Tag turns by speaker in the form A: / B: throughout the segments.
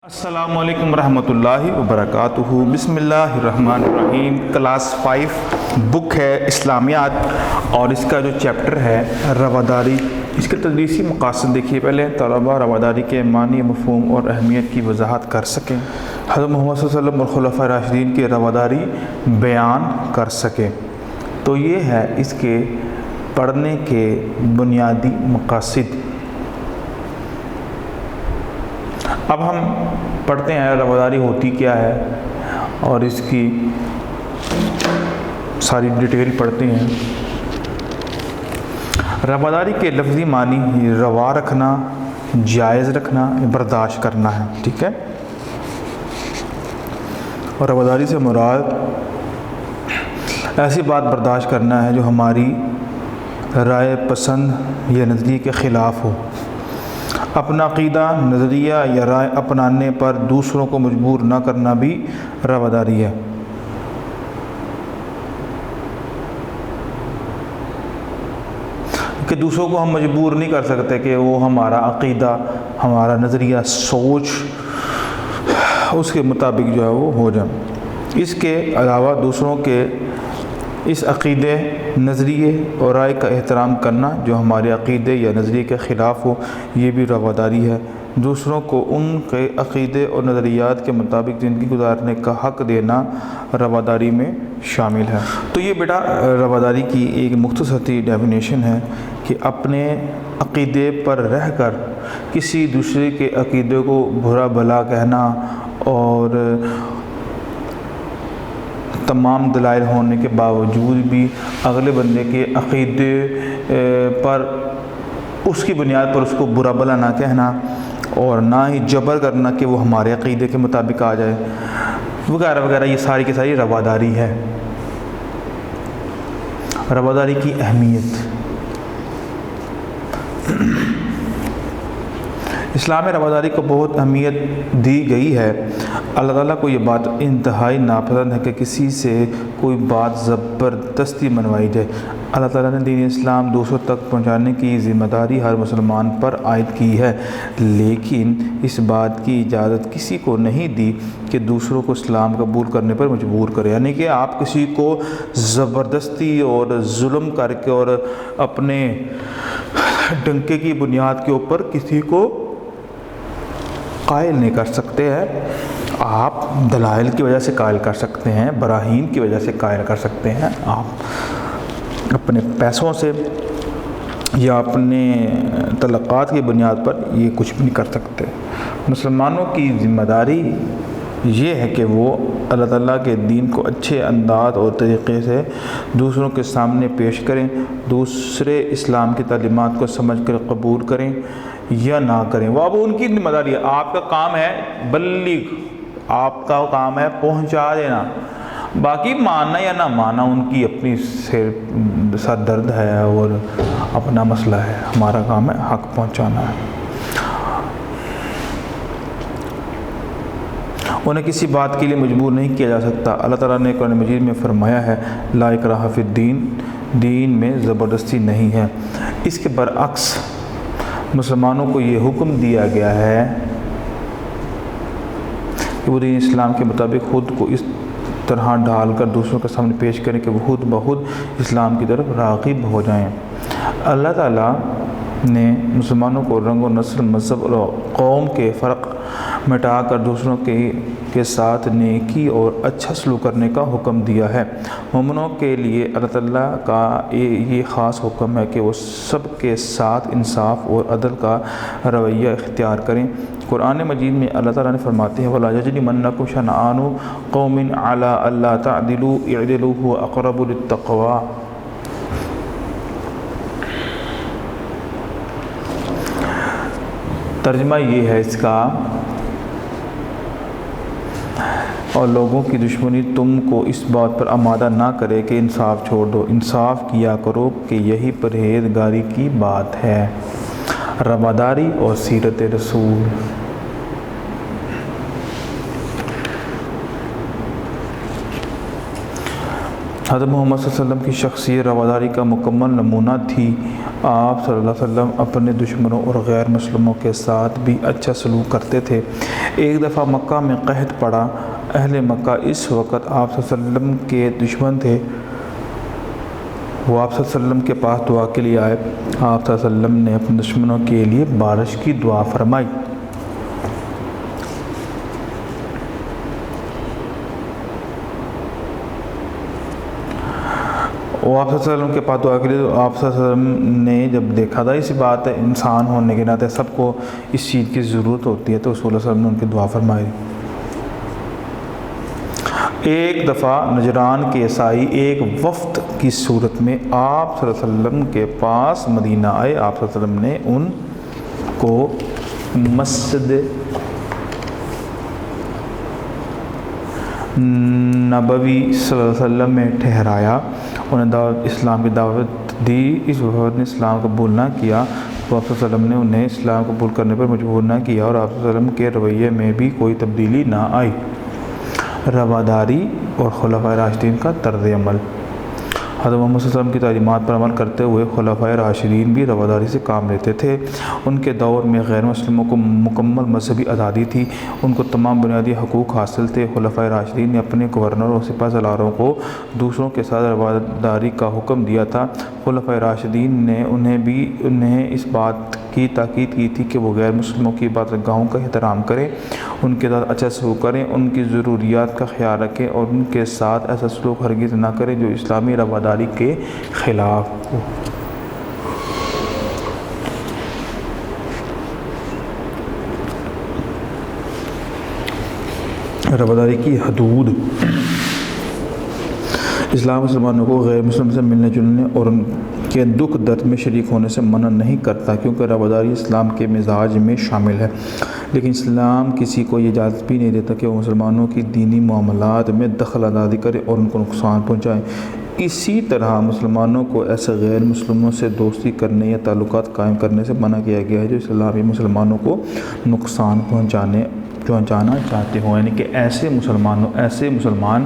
A: السلام علیکم ورحمۃ اللہ وبرکاتہ۔ بسم اللہ الرحمن الرحیم۔ کلاس 5 بک ہے اسلامیات اور اس کا جو چیپٹر ہے رواداری، اس کے تدریسی مقاصد دیکھیے۔ پہلے طلبہ رواداری کے معنی، مفہوم اور اہمیت کی وضاحت کر سکیں، حضرت محمد صلی اللہ علیہ وسلم اور خلفائے راشدین کی رواداری بیان کر سکیں۔ تو یہ ہے اس کے پڑھنے کے بنیادی مقاصد۔ اب ہم پڑھتے ہیں رواداری ہوتی کیا ہے اور اس کی ساری ڈیٹیل پڑھتے ہیں۔ رواداری کے لفظی معنی روا رکھنا، جائز رکھنا، برداشت کرنا ہے، ٹھیک ہے۔ اور رواداری سے مراد ایسی بات برداشت کرنا ہے جو ہماری رائے پسند یا نظریے کے خلاف ہو۔ اپنا عقیدہ، نظریہ یا رائے اپنانے پر دوسروں کو مجبور نہ کرنا بھی رواداری ہے۔ کہ دوسروں کو ہم مجبور نہیں کر سکتے کہ وہ ہمارا عقیدہ، ہمارا نظریہ، سوچ اس کے مطابق جو ہے وہ ہو جائے۔ اس کے علاوہ دوسروں کے اس عقیدے، نظریے اور رائے کا احترام کرنا جو ہمارے عقیدے یا نظریے کے خلاف ہو، یہ بھی رواداری ہے۔ دوسروں کو ان کے عقیدے اور نظریات کے مطابق زندگی گزارنے کا حق دینا رواداری میں شامل ہے۔ تو یہ بیٹا رواداری کی ایک مختصر سی ڈیفینیشن ہے کہ اپنے عقیدے پر رہ کر کسی دوسرے کے عقیدے کو برا بھلا کہنا اور تمام دلائل ہونے کے باوجود بھی اگلے بندے کے عقیدے پر اس کی بنیاد پر اس کو برا بھلا نہ کہنا اور نہ ہی جبر کرنا کہ وہ ہمارے عقیدے کے مطابق آ جائے وغیرہ وغیرہ، یہ ساری کی ساری رواداری ہے۔ رواداری کی اہمیت، اسلام میں رواداری کو بہت اہمیت دی گئی ہے۔ اللہ تعالیٰ کو یہ بات انتہائی ناپسند ہے کہ کسی سے کوئی بات زبردستی منوائی جائے۔ اللہ تعالیٰ نے دین اسلام دوسروں تک پہنچانے کی ذمہ داری ہر مسلمان پر عائد کی ہے، لیکن اس بات کی اجازت کسی کو نہیں دی کہ دوسروں کو اسلام قبول کرنے پر مجبور کرے۔ یعنی کہ آپ کسی کو زبردستی اور ظلم کر کے اور اپنے ڈنکے کی بنیاد کے اوپر کسی کو قائل نہیں کر سکتے ہیں۔ آپ دلائل کی وجہ سے قائل کر سکتے ہیں، براہین کی وجہ سے قائل کر سکتے ہیں، آپ اپنے پیسوں سے یا اپنے تعلقات کی بنیاد پر یہ کچھ بھی نہیں کر سکتے۔ مسلمانوں کی ذمہ داری یہ ہے کہ وہ اللہ تعالیٰ کے دین کو اچھے انداز اور طریقے سے دوسروں کے سامنے پیش کریں، دوسرے اسلام کی تعلیمات کو سمجھ کر قبول کریں یا نہ کریں، وہ اب ان کی ذمہ داری ہے۔ آپ کا کام ہے بلیغ، آپ کا کام ہے پہنچا دینا، باقی ماننا یا نہ ماننا ان کی اپنی سر درد ہے اور اپنا مسئلہ ہے۔ ہمارا کام ہے حق پہنچانا ہے۔ انہیں کسی بات کے لیے مجبور نہیں کیا جا سکتا۔ اللہ تعالیٰ نے قرآن مجید میں فرمایا ہے لا اکراہ فی الدین، دین میں زبردستی نہیں ہے۔ اس کے برعکس مسلمانوں کو یہ حکم دیا گیا ہے کہ وہ دین اسلام کے مطابق خود کو اس طرح ڈھال کر دوسروں کے سامنے پیش کریں کہ وہ خود بخود اسلام کی طرف راغب ہو جائیں۔ اللہ تعالیٰ نے مسلمانوں کو رنگ و نسل، مذہب اور قوم کے فرق مٹا کر دوسروں کے ساتھ نیکی اور اچھا سلوک کرنے کا حکم دیا ہے۔ مومنوں کے لیے اللہ تعالیٰ کا یہ خاص حکم ہے کہ وہ سب کے ساتھ انصاف اور عدل کا رویہ اختیار کریں۔ قرآن مجید میں اللہ تعالیٰ نے فرماتے ہیں وَلَا يَجْرِمَنَّكُمْ شَنَآنُ قَوْمٍ عَلَىٰ أَلَّا تَعْدِلُوا اعْدِلُوا هُوَ أَقْرَبُ لِلتَّقْوَىٰ۔ ترجمہ یہ ہے اس کا، اور لوگوں کی دشمنی تم کو اس بات پر آمادہ نہ کرے کہ انصاف چھوڑ دو، انصاف کیا کرو کہ یہی پرہیزگاری کی بات ہے۔ رواداری اور سیرت رسول۔ حضرت محمد صلی اللہ علیہ وسلم کی شخصیت رواداری کا مکمل نمونہ تھی۔ آپ صلی اللہ علیہ وسلم اپنے دشمنوں اور غیر مسلموں کے ساتھ بھی اچھا سلوک کرتے تھے۔ ایک دفعہ مکہ میں قحط پڑا۔ اہل مکہ اس وقت آپ صلی اللہ علیہ وسلم کے دشمن تھے۔ وہ آپ صلی اللہ علیہ وسلم کے پاس دعا کے لیے آئے۔ آپ صلی اللہ علیہ وسلم نے اپنے دشمنوں کے لیے بارش کی دعا فرمائی۔ وہ آپ صلی اللہ علیہ وسلم کے پاس دعا کے لیے، تو آپ صلی اللہ علیہ وسلم نے جب دیکھا تھا، اسی بات ہے انسان ہونے کے ناطے سب کو اس چیز کی ضرورت ہوتی ہے، تو رسول اللہ صلی اللہ علیہ وسلم نے ان کی دعا فرمائی۔ ایک دفعہ نجران کے عیسائی ایک وفد کی صورت میں آپ صلی اللہ علیہ وسلم کے پاس مدینہ آئے۔ آپ صلی اللہ علیہ وسلم نے ان کو مسجد نبوی صلی اللہ علیہ وسلم میں ٹھہرایا، انہیں اسلام کی دعوت دی۔ اس وفد نے اسلام قبول نہ کیا تو آپ صلی اللہ علیہ وسلم نے انہیں اسلام قبول کرنے پر مجبور نہ کیا، اور آپ صلی اللہ علیہ وسلم کے رویے میں بھی کوئی تبدیلی نہ آئی۔ رواداری اور خلفائے راشدین کا طرز عمل۔ حضرت محمد صلی اللہ علیہ وسلم کی تعلیمات پر عمل کرتے ہوئے خلفائے راشدین بھی رواداری سے کام لیتے تھے۔ ان کے دور میں غیر مسلموں کو مکمل مذہبی آزادی تھی، ان کو تمام بنیادی حقوق حاصل تھے۔ خلفائے راشدین نے اپنے گورنر اور سپہ سالاروں کو دوسروں کے ساتھ رواداری کا حکم دیا تھا۔ خلفائے راشدین نے انہیں اس بات کی تاکید کی تھی کہ وہ غیر مسلموں کی عبادت گاہوں کا احترام کریں، ان کے ساتھ اچھا سلوک کریں، ان کی ضروریات کا خیال رکھیں، اور ان کے ساتھ ایسا سلوک ہرگز نہ کریں جو اسلامی رواداری کے خلاف ہو۔ رواداری کی حدود۔ اسلام مسلمانوں کو غیر مسلم سے ملنے جلنے اور ان کے دکھ درد میں شریک ہونے سے منع نہیں کرتا، کیونکہ رواداری اسلام کے مزاج میں شامل ہے، لیکن اسلام کسی کو یہ اجازت بھی نہیں دیتا کہ وہ مسلمانوں کی دینی معاملات میں دخل اندازی کرے اور ان کو نقصان پہنچائے۔ اسی طرح مسلمانوں کو ایسے غیر مسلموں سے دوستی کرنے یا تعلقات قائم کرنے سے منع کیا گیا ہے جو اسلامی مسلمانوں کو نقصان پہنچانا چاہتے ہوں، یعنی کہ ایسے مسلمان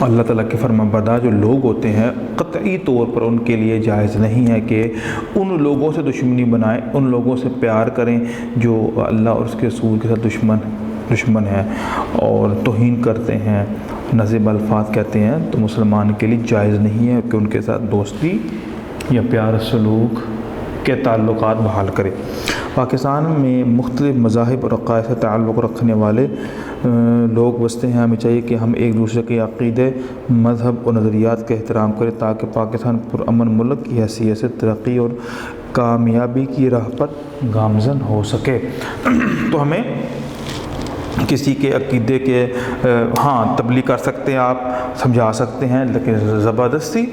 A: اللہ تعالیٰ کے فرما بردار جو لوگ ہوتے ہیں، قطعی طور پر ان کے لیے جائز نہیں ہے کہ ان لوگوں سے دشمنی بنائیں، ان لوگوں سے پیار کریں جو اللہ اور اس کے رسول کے ساتھ دشمن ہیں اور توہین کرتے ہیں، نازیب الفاظ کہتے ہیں، تو مسلمان کے لیے جائز نہیں ہے کہ ان کے ساتھ دوستی یا پیار سلوک کے تعلقات بحال کرے۔ پاکستان میں مختلف مذاہب اور عقائد سے تعلق رکھنے والے لوگ بستے ہیں۔ ہمیں چاہیے کہ ہم ایک دوسرے کے عقیدے، مذہب اور نظریات کا احترام کریں تاکہ پاکستان پرامن ملک کی حیثیت سے ترقی اور کامیابی کی راہ پر گامزن ہو سکے۔ تو ہمیں کسی کے عقیدے کے تبلیغ کر سکتے ہیں، آپ سمجھا سکتے ہیں، لیکن زبردستی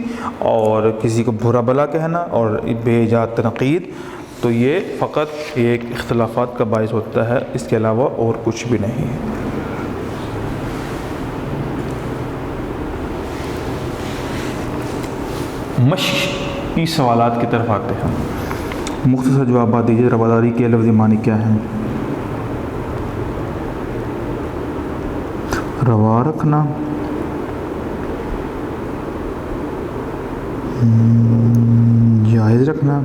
A: اور کسی کو برا بھلا کہنا اور بے جا تنقید، تو یہ فقط ایک اختلافات کا باعث ہوتا ہے، اس کے علاوہ اور کچھ بھی نہیں ہے۔ مشقی سوالات کی طرف آتے ہیں۔ مختصر جوابات دیجیے۔ رواداری کے لفظی معنی کیا ہیں؟ روا رکھنا، جائز رکھنا،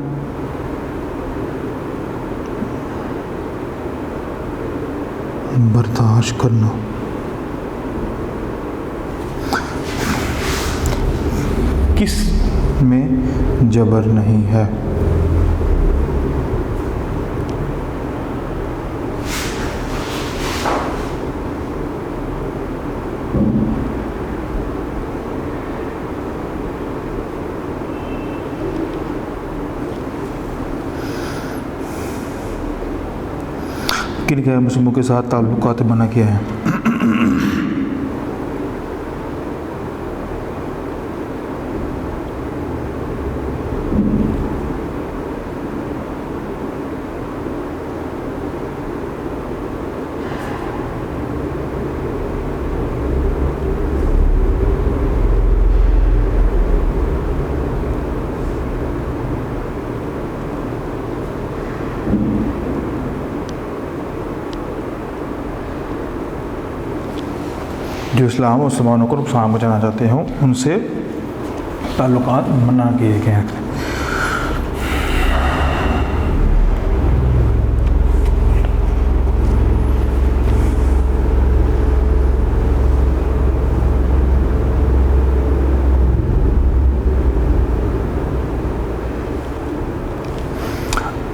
A: برداشت کرنا، کس میں جبر نہیں ہے۔ کن غیر مسلموں کے ساتھ تعلقات بنا کیا ہے؟ جو اسلام اور مسلمانوں کو نقصان پہنچانا چاہتے ہوں ان سے تعلقات منع کیے گئے ہیں۔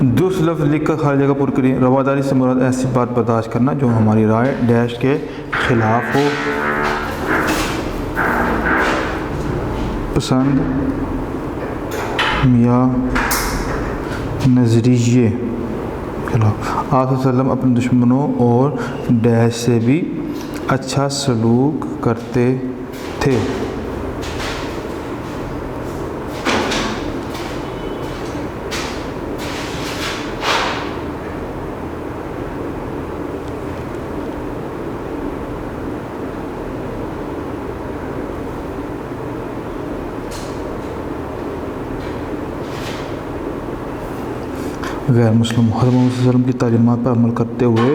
A: دوسرا لفظ لکھ کر خالی جگہ پر کریں۔ رواداری سے مراد ایسی بات برداشت کرنا جو ہماری رائے ڈیش کے خلاف ہو، پسند یا نظریے خلاف۔ آپ صلی اللہ علیہ وسلم اپنے دشمنوں اور ڈیش سے بھی اچھا سلوک کرتے تھے۔ غیر مسلم حضرت محمد صلی اللہ علیہ وسلم کی تعلیمات پر عمل کرتے ہوئے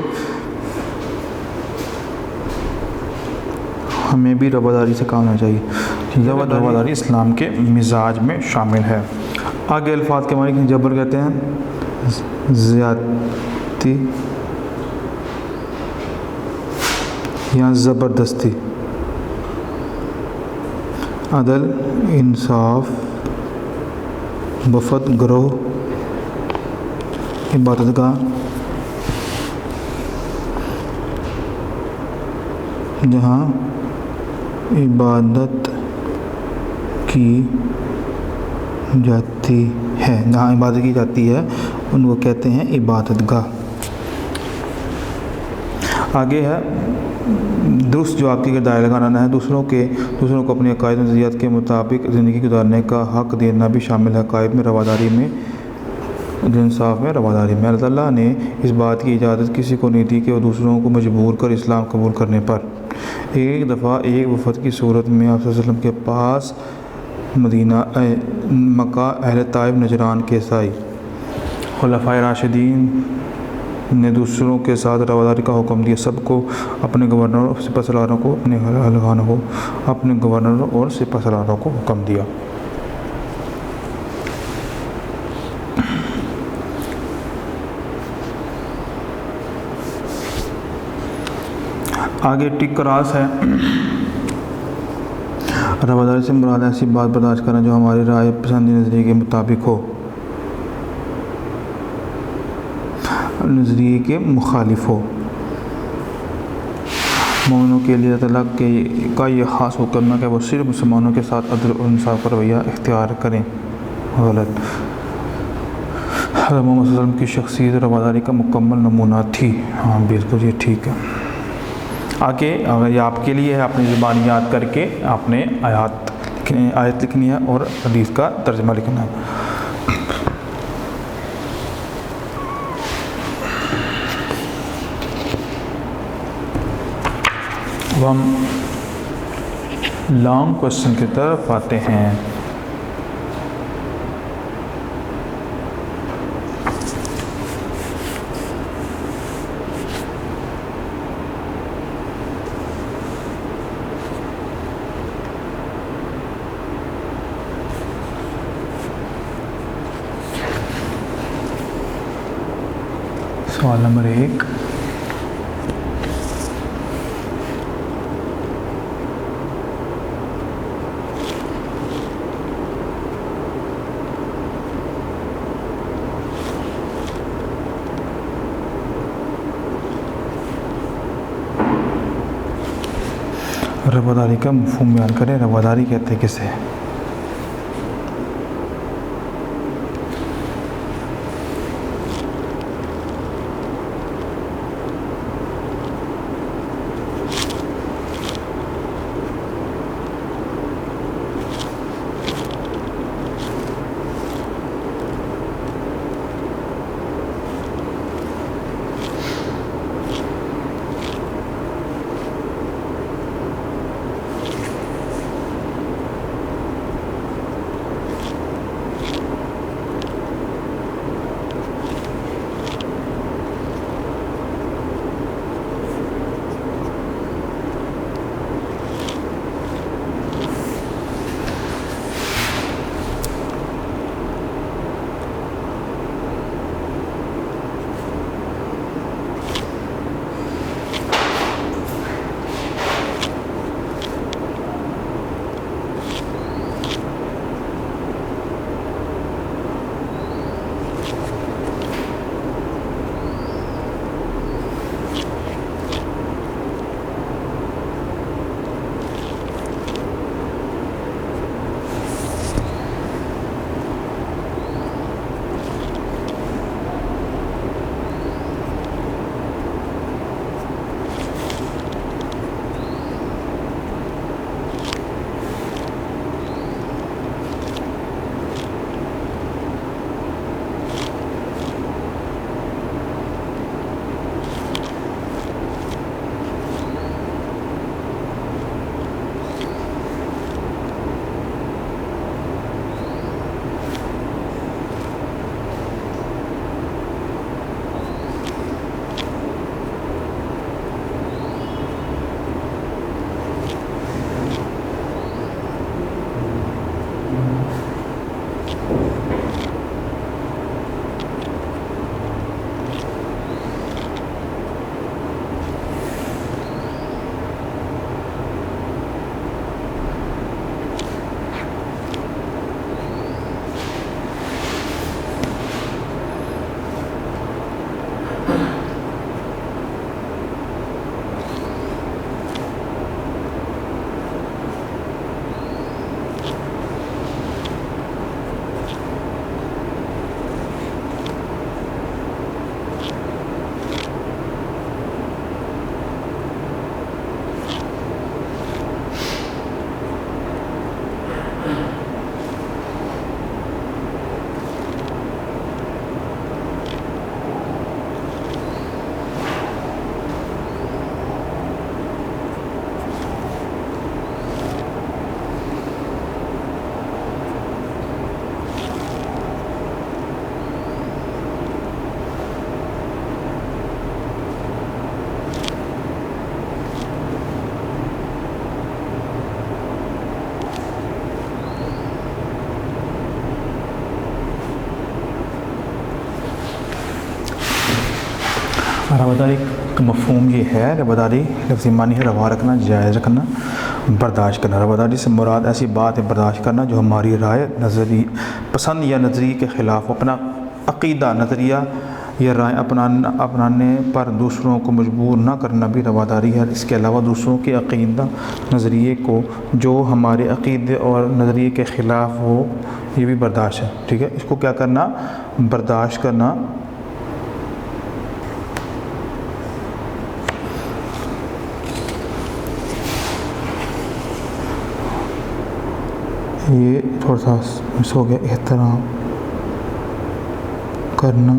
A: ہمیں بھی رواداری سے کام ہونا چاہیے۔ رواداری اسلام کے مزاج میں شامل ہے۔ آگے الفاظ کے معنی جبر کہتے ہیں زیادتی یا زبردستی، عدل، انصاف، وفد، گروہ، عبادت گاہ، جہاں عبادت کی جاتی ہے، جہاں عبادت کی جاتی ہے ان کو کہتے ہیں عبادت گاہ۔ آگے ہے درست جواب کی دائرہ لگانا ہے۔ دوسروں کو اپنے عقائد و نظریات کے مطابق زندگی گزارنے کا حق دینا بھی شامل ہے۔ عقائد میں رواداری میں، انصاف میں رواداری میں۔ اللہ تعالیٰ نے اس بات کی اجازت کسی کو نہیں دی کہ وہ دوسروں کو مجبور کر اسلام قبول کرنے پر۔ ایک دفعہ ایک وفد کی صورت میں آپ صلی اللہ علیہ وسلم کے پاس مدینہ مکہ اہل طائف نجران کے عیسائی خلفائے راشدین نے دوسروں کے ساتھ رواداری کا حکم دیا۔ سب کو اپنے گورنر اور سپہ سالاروں کو اپنے گورنر اور سپہ سالاروں کو حکم دیا۔ آگے ٹک کراس ہے۔ رواداری سے مراد ایسی بات برداشت کرنا جو ہماری رائے پسندی نظریے کے مطابق ہو، نظریے کے مخالف ہو۔ مومنوں کے لیے اللہ تعالیٰ کا یہ خاص حکم ہے کہ وہ صرف مسلمانوں کے ساتھ عدل اور انصاف کا رویہ اختیار کریں۔ غلط۔ حضرت محمد صلی اللہ علیہ وسلم کی شخصیت رواداری کا مکمل نمونہ تھی۔ ہاں بالکل یہ ٹھیک ہے۔ آگے یہ آپ کے لیے ہے، اپنی زبان یاد کر کے آپ نے آیت لکھنی ہے اور حدیث کا ترجمہ لکھنا ہے۔ اب ہم لانگ کوشچن کی طرف آتے ہیں۔ سوال نمبر 1، رواداری کا مفہوم بیان کریں۔ رواداری کہتے ہیں کسے؟ رواداری کا مفہوم یہ ہے، رواداری لفظی معنی ہے روا رکھنا، جائز رکھنا، برداشت کرنا۔ رواداری سے مراد ایسی بات ہے برداشت کرنا جو ہماری رائے، نظری پسند یا نظریے کے خلاف، اپنا عقیدہ، نظریہ یا رائے اپنانے پر دوسروں کو مجبور نہ کرنا بھی رواداری ہے۔ اس کے علاوہ دوسروں کے عقیدہ، نظریے کو جو ہمارے عقیدے اور نظریے کے خلاف ہو، یہ بھی برداشت ہے، ٹھیک ہے۔ اس کو کیا کرنا؟ برداشت کرنا۔ یہ تھوڑا سا مس ہو گیا، احترام کرنا،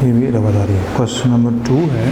A: یہ بھی رواداری ہے۔ کوشچن نمبر 2 ہے،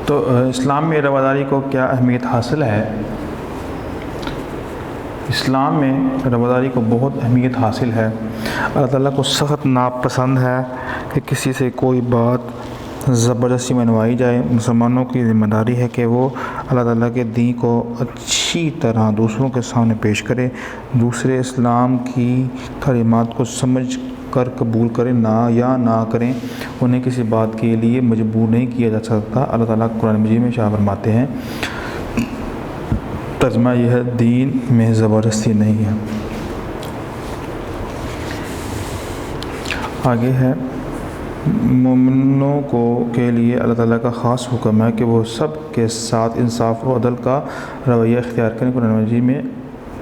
A: تو اسلام میں رواداری کو کیا اہمیت حاصل ہے؟ اسلام میں رواداری کو بہت اہمیت حاصل ہے۔ اللہ تعالیٰ کو سخت ناپسند ہے کہ کسی سے کوئی بات زبردستی منوائی جائے۔ مسلمانوں کی ذمہ داری ہے کہ وہ اللہ تعالیٰ کے دین کو اچھی طرح دوسروں کے سامنے پیش کرے، دوسرے اسلام کی تعلیمات کو سمجھ کر قبول کریں نہ کریں، انہیں کسی بات کے لیے مجبور نہیں کیا جا سکتا۔ اللہ تعالیٰ قرآن مجید میں ارشاد فرماتے ہیں، ترجمہ یہ ہے، دین میں زبردستی نہیں ہے۔ آگے ہے، مومنوں کے لیے اللہ تعالیٰ کا خاص حکم ہے کہ وہ سب کے ساتھ انصاف و عدل کا رویہ اختیار کریں۔ قرآن مجید میں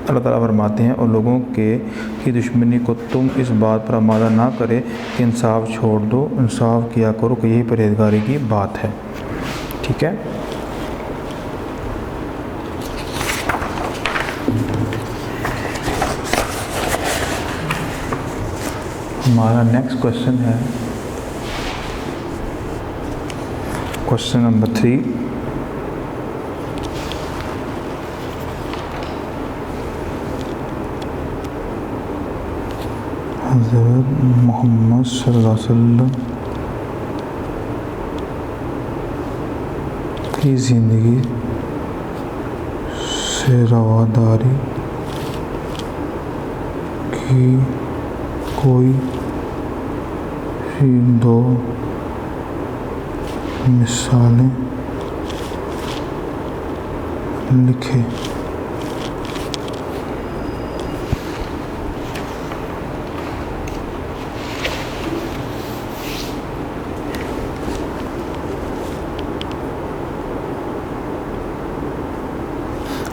A: اللہ تعالیٰ فرماتے ہیں، اور لوگوں کی دشمنی کو تم اس بات پر آمادہ نہ کرے کہ انصاف چھوڑ دو، انصاف کیا کرو کہ یہی پرہیزگاری کی بات ہے۔ ٹھیک ہے، ہمارا نیکسٹ کوشچن ہے کوشچن نمبر 3۔ حضرت محمد صلی اللہ علیہ وسلم کی زندگی سے رواداری کی کوئی دو مثالیں لکھیں۔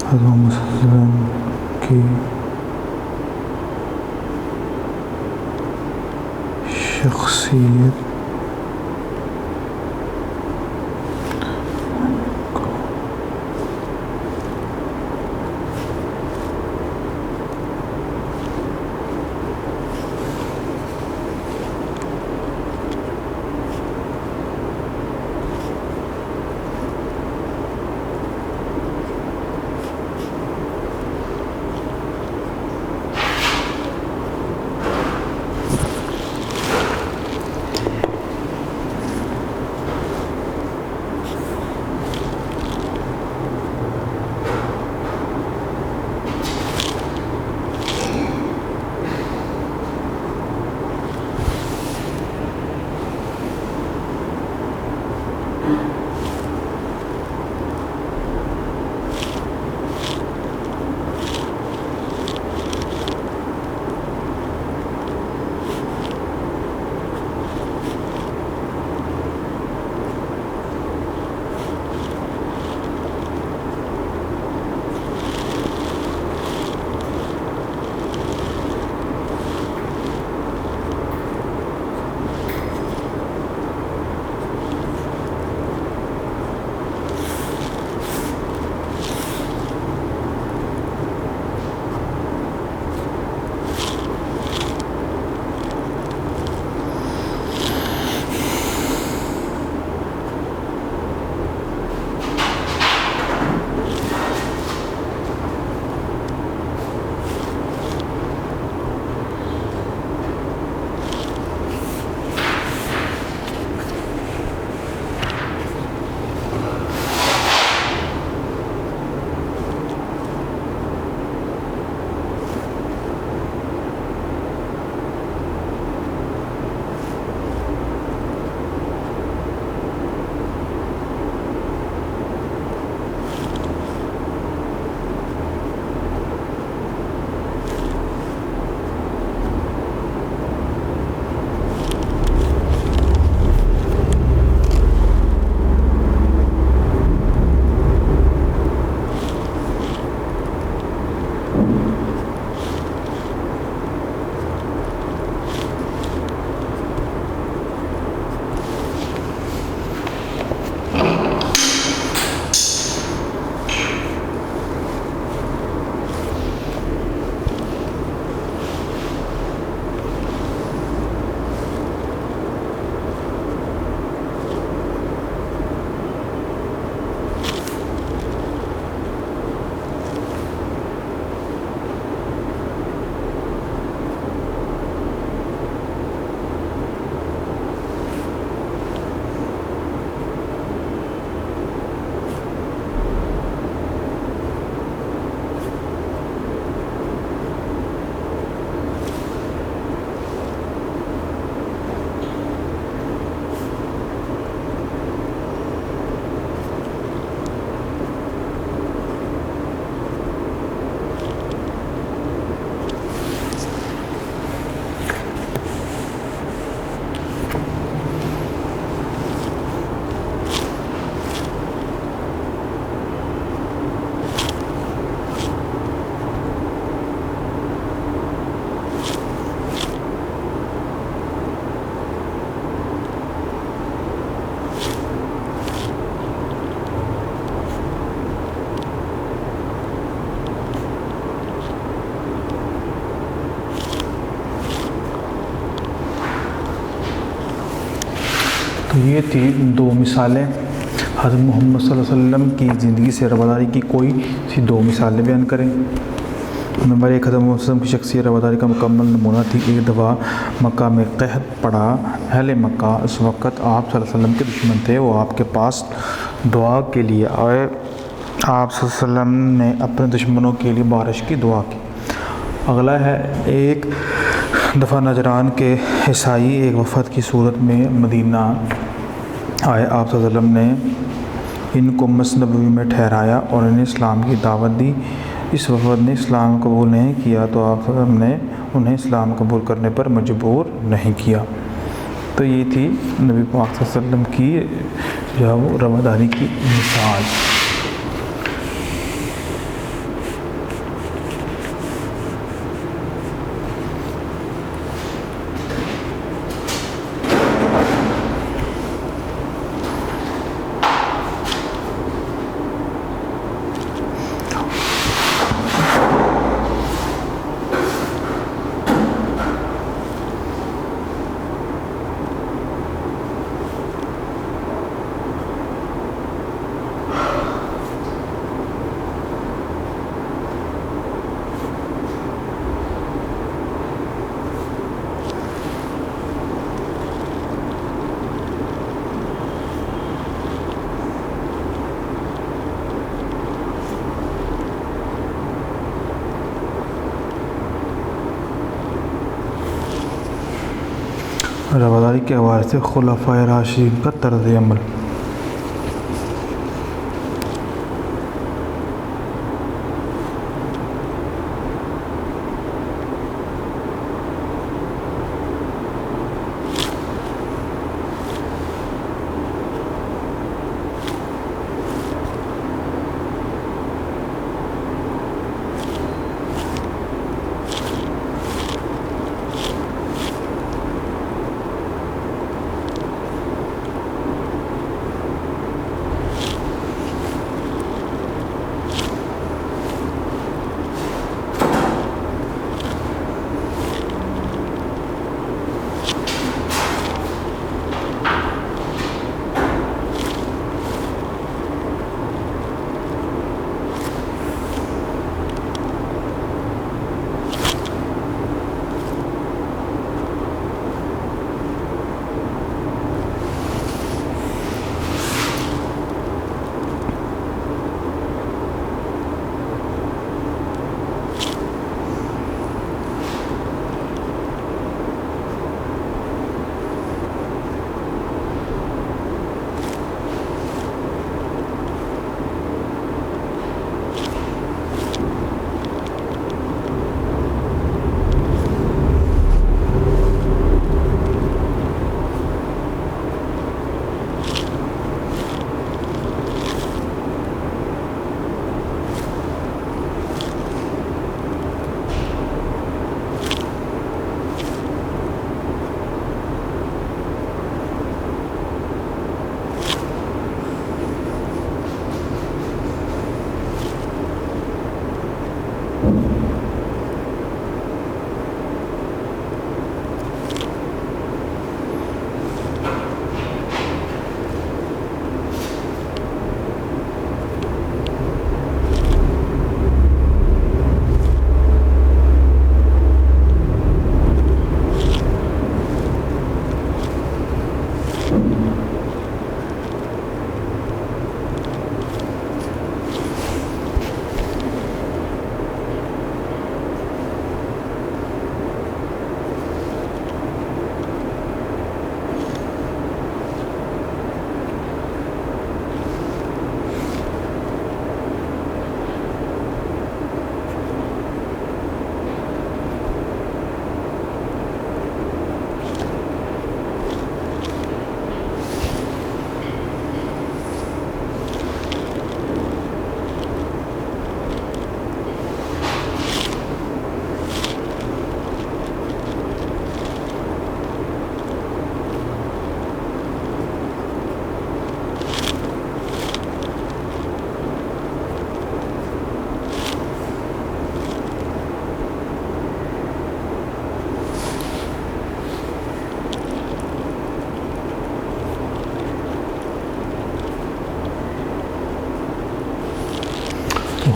A: حضرت محمد صلی اللہ علیہ وسلم کی شخصیت تو یہ تھی دو مثالیں حضرت محمد صلی اللہ علیہ وسلم کی زندگی سے رواداری کی، کوئی سی دو مثالیں بیان کریں۔ نمبر ایک، حضرت محمد صلی اللہ علیہ وسلم کی شخصیت رواداری کا مکمل نمونہ تھی۔ ایک دفعہ مکہ میں قحط پڑا۔ اہل مکہ اس وقت آپ صلی اللہ علیہ وسلم کے دشمن تھے، وہ آپ کے پاس دعا کے لیے آئے۔ آپ صلی اللہ علیہ وسلم نے اپنے دشمنوں کے لیے بارش کی دعا کی۔ اگلا ہے، ایک دفعہ نجران کے عیسائی ایک وفد کی صورت میں مدینہ آئے۔ آپ صلی اللہ علیہ وسلم نے ان کو مسجد نبوی میں ٹھہرایا اور انہیں اسلام کی دعوت دی۔ اس وفد نے اسلام قبول نہیں کیا تو آپ صلی اللہ علیہ وسلم نے انہیں اسلام قبول کرنے پر مجبور نہیں کیا۔ تو یہ تھی نبی پاک صلی اللہ علیہ وسلم کی جو وہ رواداری کی مثال۔ رواداری کے حوالے سے خلفائے راشدین کا طرز عمل۔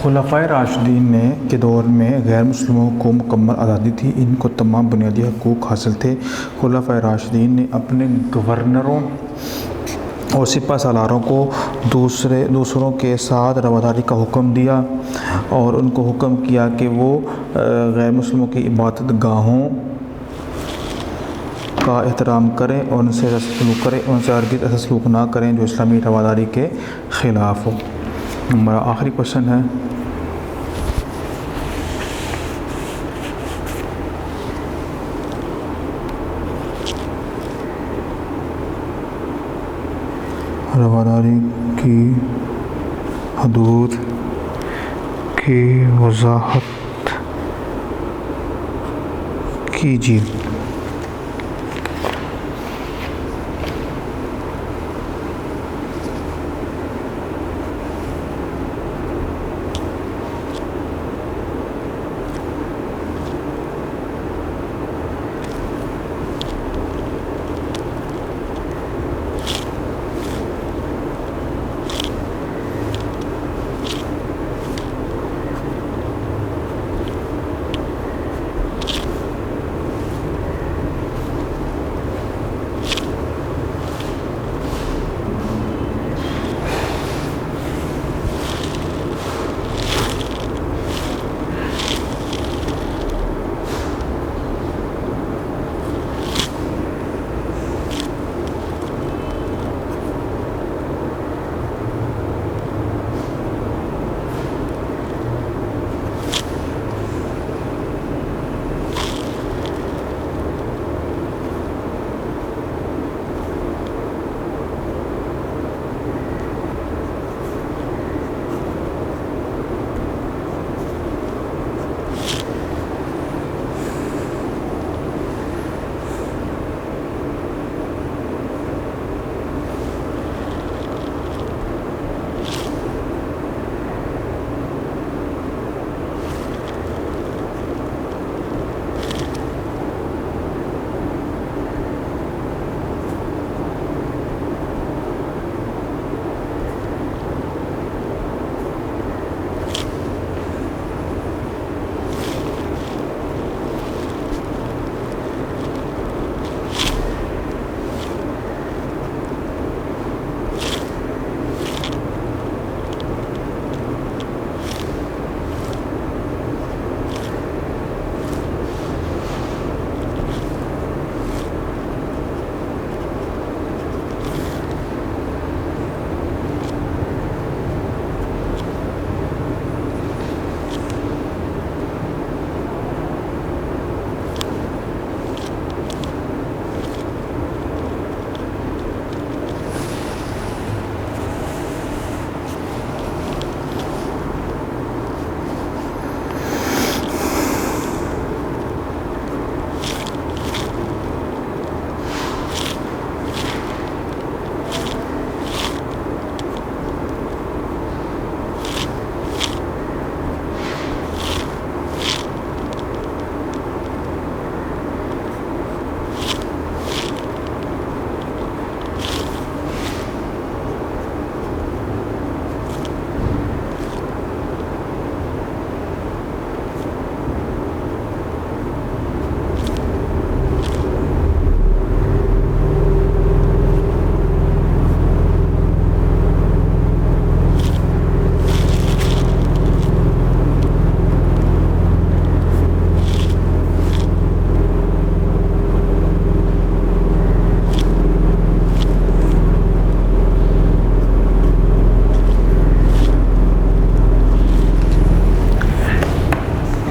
A: خلفائے راشدین کے دور میں غیر مسلموں کو مکمل آزادی تھی، ان کو تمام بنیادی حقوق حاصل تھے۔ خلفائے راشدین نے اپنے گورنروں اور سپہ سالاروں کو دوسروں کے ساتھ رواداری کا حکم دیا اور ان کو حکم کیا کہ وہ غیر مسلموں کی عبادت گاہوں کا احترام کریں اور ان سے سلوک کریں، ان سے ہرگز ایسا سلوک نہ کریں جو اسلامی رواداری کے خلاف ہو۔ ہمارا آخری کوشچن ہے، رواداری کی حدود کی وضاحت کیجیے۔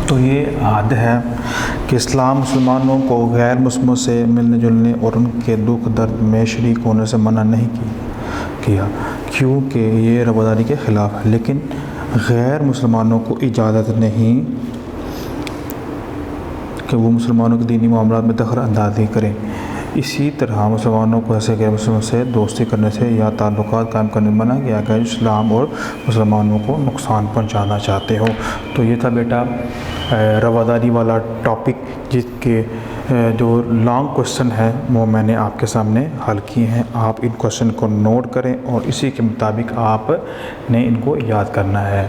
A: تو یہ حد ہے کہ اسلام مسلمانوں کو غیر مسلموں سے ملنے جلنے اور ان کے دکھ درد میں شریک ہونے سے منع نہیں کیا، کیونکہ یہ رواداری کے خلاف ہے، لیکن غیر مسلمانوں کو اجازت نہیں کہ وہ مسلمانوں کے دینی معاملات میں دخل اندازی کریں۔ اسی طرح مسلمانوں کو ایسے غیر مسلموں سے دوستی کرنے سے یا تعلقات قائم کرنے منع کیا گیا جو اسلام اور مسلمانوں کو نقصان پہنچانا چاہتے ہو۔ تو یہ تھا بیٹا رواداری والا ٹاپک، جس کے جو لانگ کوشچن ہے وہ میں نے آپ کے سامنے حل کیے ہیں۔ آپ ان کوشچن کو نوٹ کریں اور اسی کے مطابق آپ نے ان کو یاد کرنا ہے۔